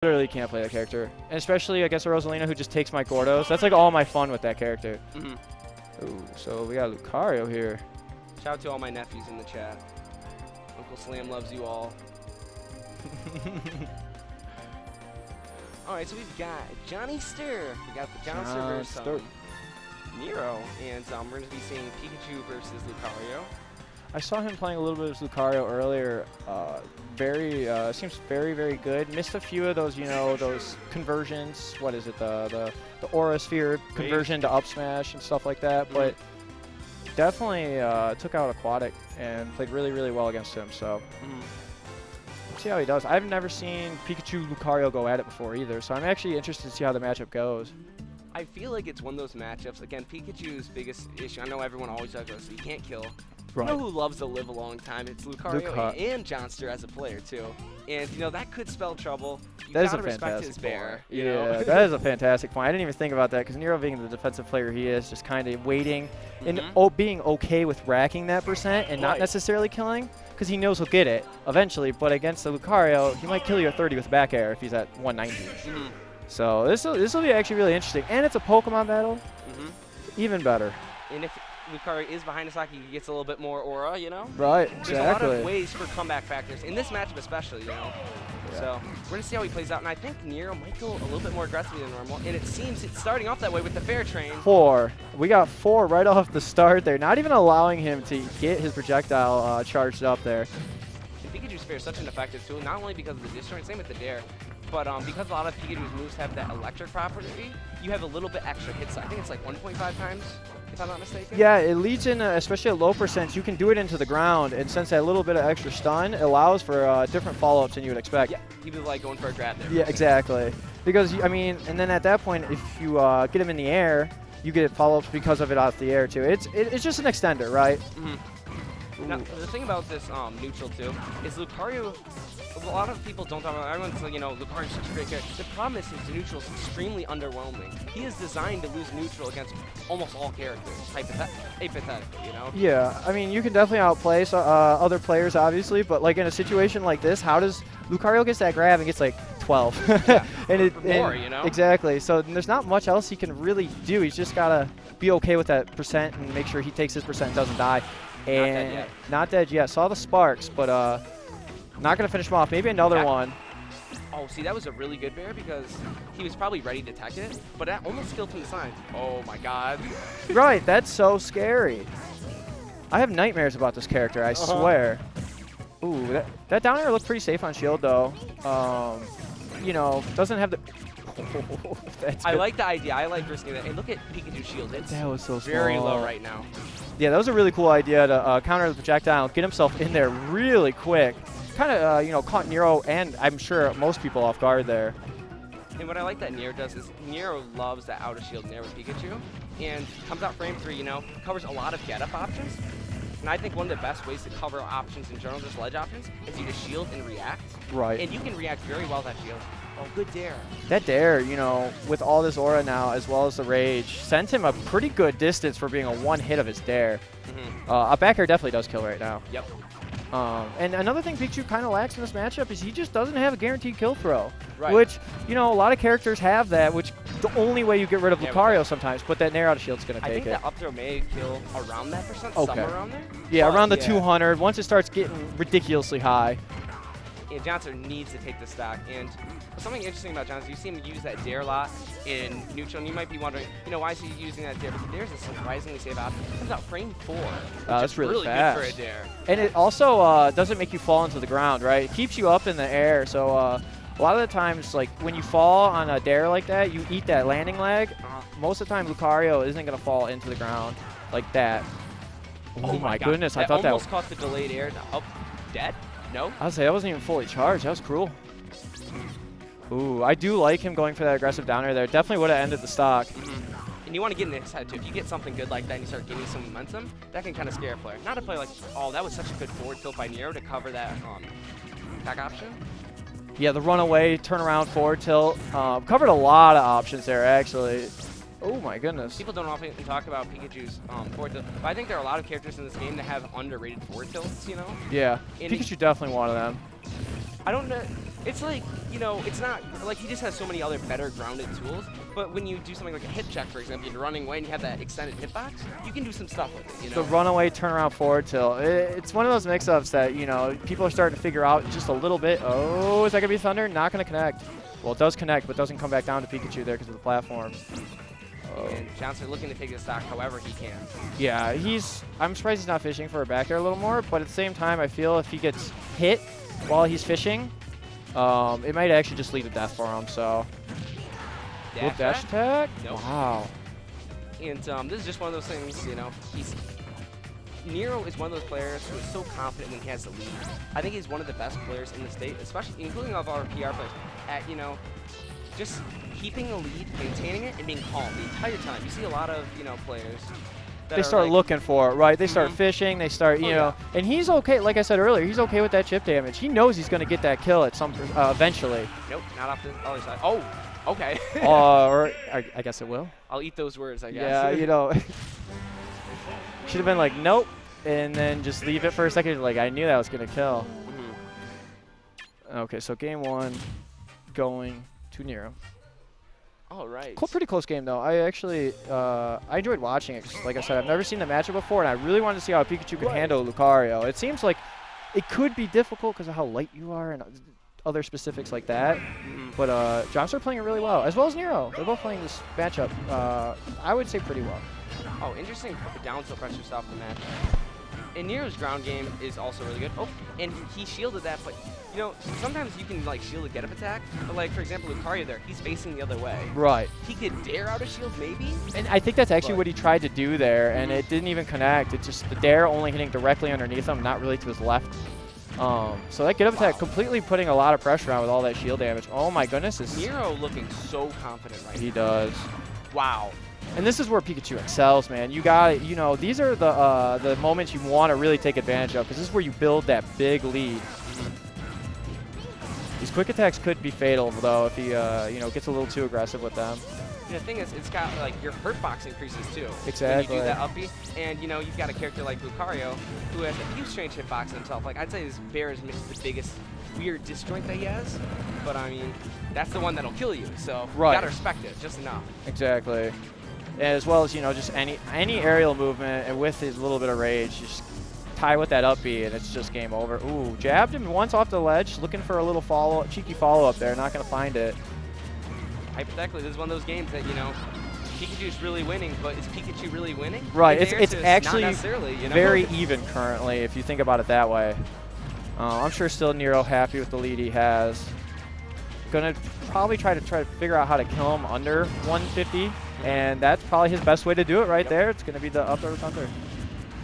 literally can't play that character. And especially against a Rosalina who just takes my Gordos. That's like all my fun with that character. Ooh, so we got Lucario here. Shout out to all my nephews in the chat. Uncle Slam loves you all. Alright, so we've got Johnnstr. We got the Johnnstr versus Nero. And we're going to be seeing Pikachu versus Lucario. I saw him playing a little bit of Lucario earlier. Seems very, very good. Missed a few of those, you know, those conversions. What is it, the Aura Sphere conversion to up smash and stuff like that. But definitely took out Aquatic and played really, really well against him. So let's see how he does. I've never seen Pikachu Lucario go at it before either. So I'm actually interested to see how the matchup goes. I feel like it's one of those matchups. Again, Pikachu's biggest issue. I know everyone always does this. You can't kill. Right. You know who loves to live a long time? It's Lucario and Johnnstr as a player too. And you know that could spell trouble. You that is gotta a respect fantastic his bear. Yeah, You know? that is a fantastic point. I didn't even think about that because Nero, being the defensive player he is, just kind of waiting and being okay with racking that percent and not necessarily killing because he knows he'll get it eventually. But against the Lucario, he might kill you at 30 with back air if he's at 190. So this will be actually really interesting. And it's a Pokemon battle. Even better. And if Lucario is behind the stock, he gets a little bit more aura, you know? Right, There's a lot of ways for comeback factors, in this matchup especially, you know? Yeah. So we're going to see how he plays out, and I think Nero might go a little bit more aggressively than normal, and it seems it's starting off that way with the fair train. 4. We got 4 right off the start there, not even allowing him to get his projectile charged up there. And Pikachu's fair is such an effective tool, not only because of the disjoint, same with the dare, but because a lot of Pikachu's moves have that electric property, you have a little bit extra hit. I think it's like 1.5 times, if I'm not mistaken. Yeah, it leads in, especially at low percents, you can do it into the ground, and since that little bit of extra stun allows for different follow-ups than you would expect. Yeah, he was like going for a grab there. Yeah, exactly. Because, I mean, and then at that point, if you get him in the air, you get follow-ups because of it off the air, too. It's just an extender, right? Now, the thing about this neutral, too, is Lucario, a lot of people don't talk about it. Everyone's like, you know, Lucario's such a great character. The problem is his neutral is extremely underwhelming. He is designed to lose neutral against almost all characters, hypothetically, you know? Yeah, I mean, you can definitely outplay other players, obviously, but like in a situation like this, how does Lucario gets that grab and gets like 12? Yeah, and more, you know? Exactly. So there's not much else he can really do. He's just got to be okay with that percent and make sure he takes his percent and doesn't die. And not dead yet. Saw the sparks, but not going to finish him off. Maybe another one. Oh, see, that was a really good bear because he was probably ready to tech it, but that almost killed him the sign. Oh, my God. Right, that's so scary. I have nightmares about this character, I swear. Ooh, that down air looked pretty safe on shield, though. You know, doesn't have the... I like the idea. I like risking that. And look at Pikachu's shield. It's that was so very small. low right now. Yeah, that was a really cool idea to counter the projectile, get himself in there really quick. Kind of, you know, caught Nero and I'm sure most people off guard there. And what I like that Nero does is Nero loves that out of shield Nero with Pikachu. And comes out frame 3, you know, covers a lot of get-up options. And I think one of the best ways to cover options in general, just ledge options, is you just shield and react. Right. And you can react very well with that shield. Oh, good dare. That dare, you know, with all this aura now, as well as the rage, sent him a pretty good distance for being a one hit of his dare. A back air definitely does kill right now. Yep. And another thing Pikachu kind of lacks in this matchup is he just doesn't have a guaranteed kill throw. Right. Which, you know, a lot of characters have that, which the only way you get rid of Lucario sometimes, but that Nair out of shield's going to take it. I think that up throw may kill around that percent, somewhere around there. Yeah, around the 200. Once it starts getting ridiculously high. And Johnnstr needs to take the stock. And something interesting about Johnnstr, you see him use that dare a lot in neutral, and you might be wondering, you know, why is he using that dare? But the dare is a surprisingly safe option. It comes out frame 4, which that's is really fast. Good for a dare. And it also doesn't make you fall into the ground, right? It keeps you up in the air. So a lot of the times, like when you fall on a dare like that, you eat that landing lag. Most of the time, Lucario isn't going to fall into the ground like that. Oh my goodness, I thought that almost caught the delayed air. Oh, dead? No? I was say that wasn't even fully charged. That was cruel. Ooh, I do like him going for that aggressive downer there. Definitely would have ended the stock. And you want to get in his head, too. If you get something good like that and you start gaining some momentum, that can kind of scare a player. Not a player like, oh, that was such a good forward tilt by Nero to cover that attack option. Yeah, the runaway, turn around, forward tilt. Covered a lot of options there, actually. Oh my goodness. People don't often talk about Pikachu's forward tilt, but I think there are a lot of characters in this game that have underrated forward tilts, you know? Yeah, And Pikachu definitely one of them. I don't know. It's like, you know, it's not, like he just has so many other better grounded tools, but when you do something like a hip check, for example, you're running away and you have that extended hitbox, you can do some stuff with it, you know? The runaway, turnaround, forward tilt. It's one of those mix-ups that, you know, people are starting to figure out just a little bit. Oh, is that going to be Thunder? Not going to connect. Well, it does connect, but doesn't come back down to Pikachu there because of the platform. And Johnnstr looking to take the stock however he can. Yeah, I'm surprised he's not fishing for a back air a little more, but at the same time, I feel if he gets hit while he's fishing, it might actually just lead to death for him, so. Dash attack? Nope. Wow. And this is just one of those things, you know, Nero is one of those players who is so confident when he has the lead. I think he's one of the best players in the state, especially including of our PR players, at, you know, just keeping a lead, maintaining it, and being calm the entire time. You see a lot of, you know, players that they start like, looking for it, right? They start fishing, they start, you know, and he's okay, like I said earlier, he's okay with that chip damage. He knows he's going to get that kill at some, eventually. Nope, not off the other side. Oh, okay. Or I guess it will. I'll eat those words, I guess. Yeah, you know. Should have been like, nope, and then just leave it for a second. Like, I knew that was going to kill. Okay, so game one going to Nero. All right. Pretty close game, though. I actually, I enjoyed watching it. 'Cause like I said, I've never seen the matchup before, and I really wanted to see how Pikachu could handle Lucario. It seems like it could be difficult because of how light you are and other specifics like that. But Johnnstr playing it really well as Nero. They're both playing this matchup, I would say, pretty well. Oh, interesting down tilt pressure stuff in the match. And Nero's ground game is also really good. Oh, and he shielded that, but, you know, sometimes you can, like, shield a get-up attack. But, like, for example, Lucario there, he's facing the other way. Right. He could dare out a shield, maybe? And I think that's actually what he tried to do there, and it didn't even connect. It's just the dare only hitting directly underneath him, not really to his left. So that get-up attack completely putting a lot of pressure on with all that shield damage. Oh, my goodness. Nero looking so confident right now. He does. Wow. And this is where Pikachu excels, man. You got it. You know, these are the moments you want to really take advantage of because this is where you build that big lead. These quick attacks could be fatal, though, if he you know, gets a little too aggressive with them. And the thing is, it's got, like, your hurt box increases, too. Exactly. When you do that uppy, and, you know, you've got a character like Lucario who has a huge strange hitbox himself. Like, I'd say his bear is the biggest weird disjoint that he has. But, I mean, that's the one that'll kill you. So you got to respect it just enough. Exactly. As well as, you know, just any aerial movement, and with his little bit of rage, just tie with that up B, and it's just game over. Ooh, jabbed him once off the ledge, looking for a little cheeky follow-up there, not going to find it. Hypothetically, this is one of those games that, you know, Pikachu's really winning, but is Pikachu really winning? Right, it's actually not necessarily, you know? very even currently, if you think about it that way. I'm sure still Nero happy with the lead he has. Gonna probably try to figure out how to kill him under 150. And that's probably his best way to do it right there. It's going to be the up or counter.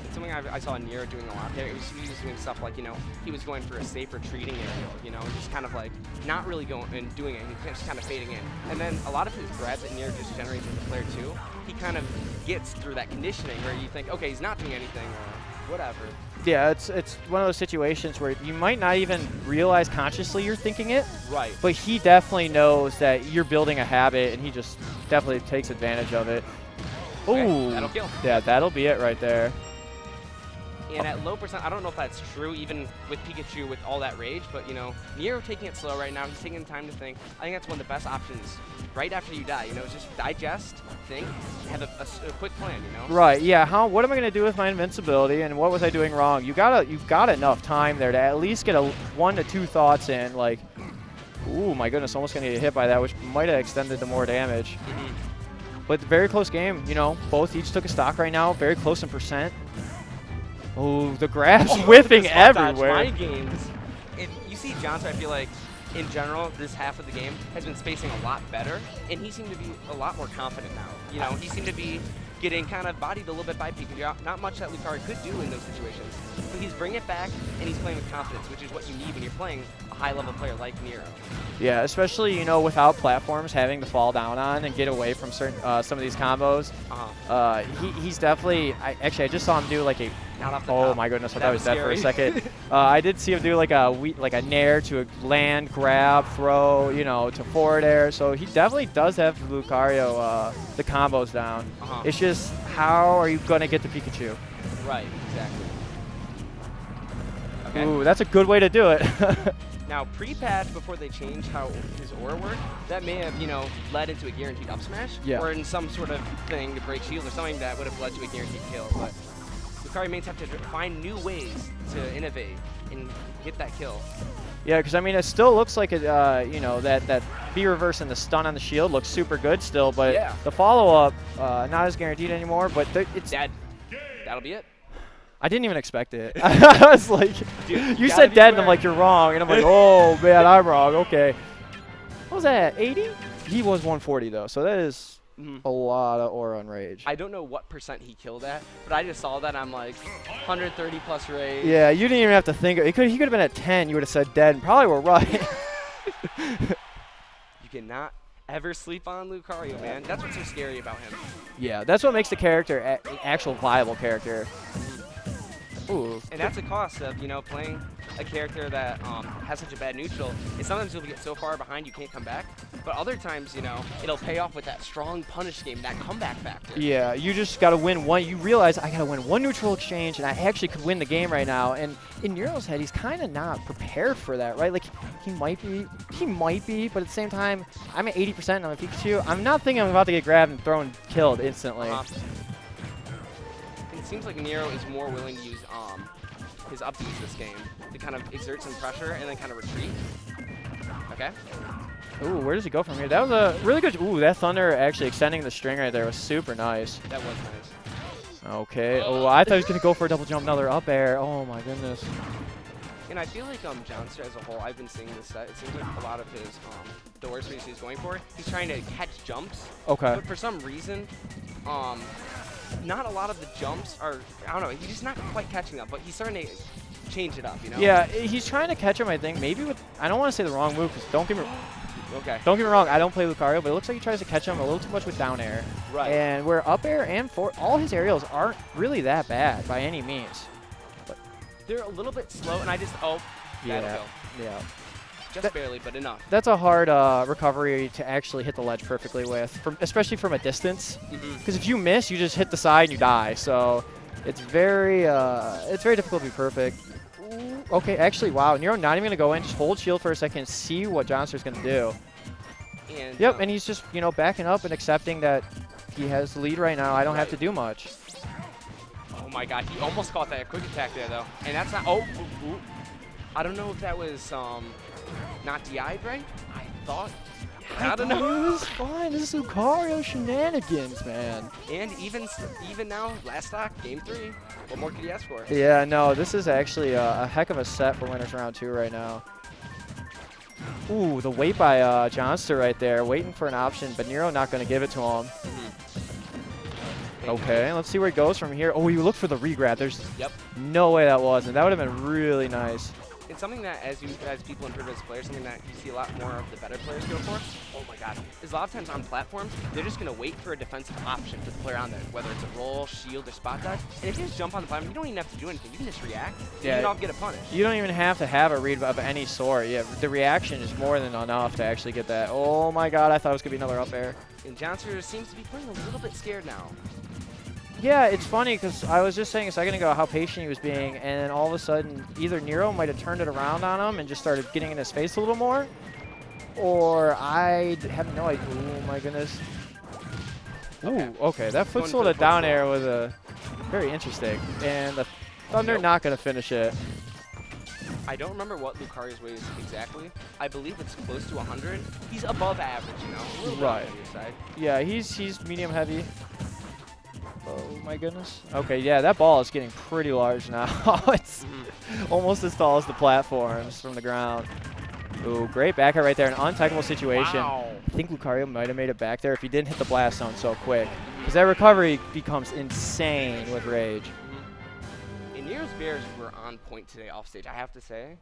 It's something I saw Nero doing a lot there. He was doing stuff like, you know, he was going for a safer treating aerial, you know, just kind of like not really going and doing it. He's just kind of fading in. And then a lot of his grabs that Nero just generates with the player too, he kind of gets through that conditioning where you think, okay, he's not doing anything or whatever. Yeah, it's one of those situations where you might not even realize consciously you're thinking it. Right. But he definitely knows that you're building a habit, and he just definitely takes advantage of it. Okay, ooh. that'll kill. Yeah, that'll be it right there. And at low percent, I don't know if that's true, even with Pikachu with all that rage, but, you know, Nero taking it slow right now. He's taking time to think. I think that's one of the best options right after you die. You know, just digest, think, have a quick plan, you know? Right, yeah. What am I going to do with my invincibility, and what was I doing wrong? You've got enough time there to at least get 1 to 2 thoughts in, like, ooh, my goodness, almost going to get hit by that, which might have extended to more damage. But very close game, you know. Both each took a stock right now, very close in percent. Oh, the grass whiffing everywhere. My games, and you see Johnnstr, I feel like, in general, this half of the game has been spacing a lot better, and he seemed to be a lot more confident now. You know, he seemed to be getting kind of bodied a little bit by Pikachu. Not much that Lucario could do in those situations. But he's bringing it back, and he's playing with confidence, which is what you need when you're playing a high-level player like Nero. Yeah, especially, you know, without platforms having to fall down on and get away from certain some of these combos. He's definitely. I just saw him do like a. Not off the oh top. my goodness! I thought I was dead for a scary. second. I did see him do like a nair to a land grab throw, you know, to forward air. So he definitely does have Lucario the combos down. It's just how are you gonna get to Pikachu? Right. Exactly. Okay. Ooh, that's a good way to do it. Now, pre-patch, before they changed how his aura worked, that may have, you know, led into a guaranteed up smash, or in some sort of thing to break shield or something that would have led to a guaranteed kill. But Lucario mains have to find new ways to innovate and get that kill. Yeah, because I mean, it still looks like it, you know, that B reverse and the stun on the shield looks super good still, but the follow-up not as guaranteed anymore. But it's dead. That'll be it. I didn't even expect it. I was like, dude, you said dead, and I'm like, you're wrong, and I'm like, oh man, I'm wrong. Okay, what was that? 80? He was 140 though, so that is a lot of aura on rage. I don't know what % he killed at, but I just saw that. I'm like, 130 plus rage. Yeah, you didn't even have to think. He could have been at 10. You would have said dead, and probably were right. You cannot ever sleep on Lucario, man. That's what's so scary about him. Yeah, that's what makes the character an actual viable character. Ooh. And that's the cost of, you know, playing a character that has such a bad neutral. Is sometimes you'll get so far behind you can't come back, but other times, you know, it'll pay off with that strong punish game, that comeback factor. Yeah, you just got to win one. You realize I got to win one neutral exchange, and I actually could win the game right now. And in Nero's head, he's kind of not prepared for that, right? Like, he might be, but at the same time, I'm at 80% and I'm a Pikachu. I'm not thinking I'm about to get grabbed and thrown killed instantly. It seems like Nero is more willing to use his up Bs this game to kind of exert some pressure and then kind of retreat. Okay. Ooh, where does he go from here? That was a really good. Ooh, that Thunder actually extending the string right there was super nice. That was nice. Okay. Oh, I thought he was going to go for a double jump, another up air. Oh, my goodness. And I feel like Johnnstr as a whole, I've been seeing this set. It seems like a lot of his the worst race he's going for, he's trying to catch jumps. Okay. But for some reason, not a lot of the jumps are, I don't know, he's just not quite catching up, but he's starting to change it up, you know? Yeah, he's trying to catch him, I think, maybe with, I don't want to say the wrong move, because don't get me wrong, I don't play Lucario, but it looks like he tries to catch him a little too much with down air. Right. And where up air and all his aerials aren't really that bad by any means. But they're a little bit slow, and I just, yeah. Just barely, but enough. That's a hard recovery to actually hit the ledge perfectly with, especially from a distance. Because if you miss, you just hit the side and you die. So it's very difficult to be perfect. Ooh, okay, actually, wow. Nero not even going to go in. Just hold shield for a second, see what Johnnstr's going to do. And, yep, and he's just, you know, backing up and accepting that he has the lead right now. I don't have to do much. Oh my god, he almost caught that quick attack there, though. And that's not, I don't know if that was not DI'd right. I thought. I don't know. It was fine. This is Lucario shenanigans, man. And even now, last stock, game 3. What more could you ask for? Yeah, no, this is actually a heck of a set for winners round 2 right now. Ooh, the wait by Johnnstr right there, waiting for an option, but Nero not going to give it to him. Okay, let's see where it goes from here. Oh, you look for the regrab. There's no way that wasn't. That would have been really nice. It's something that, as people improve as players, something that you see a lot more of the better players go for. Oh my god. Is a lot of times on platforms, they're just going to wait for a defensive option for the player on there, whether it's a roll, shield, or spot dodge. And if you just jump on the platform, you don't even have to do anything. You can just react, and you can all get a punish. You don't even have to have a read of any sort. Yeah, the reaction is more than enough to actually get that. Oh my god, I thought it was going to be another up air. And Johnnstr seems to be playing a little bit scared now. Yeah, it's funny because I was just saying a second ago how patient he was being, and then all of a sudden either Nero might have turned it around on him and just started getting in his face a little more, or I have no idea. Oh my goodness. Ooh, okay, that footstool to down air was very interesting, and the Thunder not going to finish it. I don't remember what Lucario's weight is exactly. I believe it's close to 100. He's above average, you know, a little bit on your side. Yeah, he's medium heavy. Oh my goodness. Okay, yeah, that ball is getting pretty large now. It's almost as tall as the platforms from the ground. Ooh, great back air right there, an untechable situation. Wow. I think Lucario might have made it back there if he didn't hit the blast zone so quick. Because that recovery becomes insane with rage. And Nero's Bears were on point today off stage, I have to say.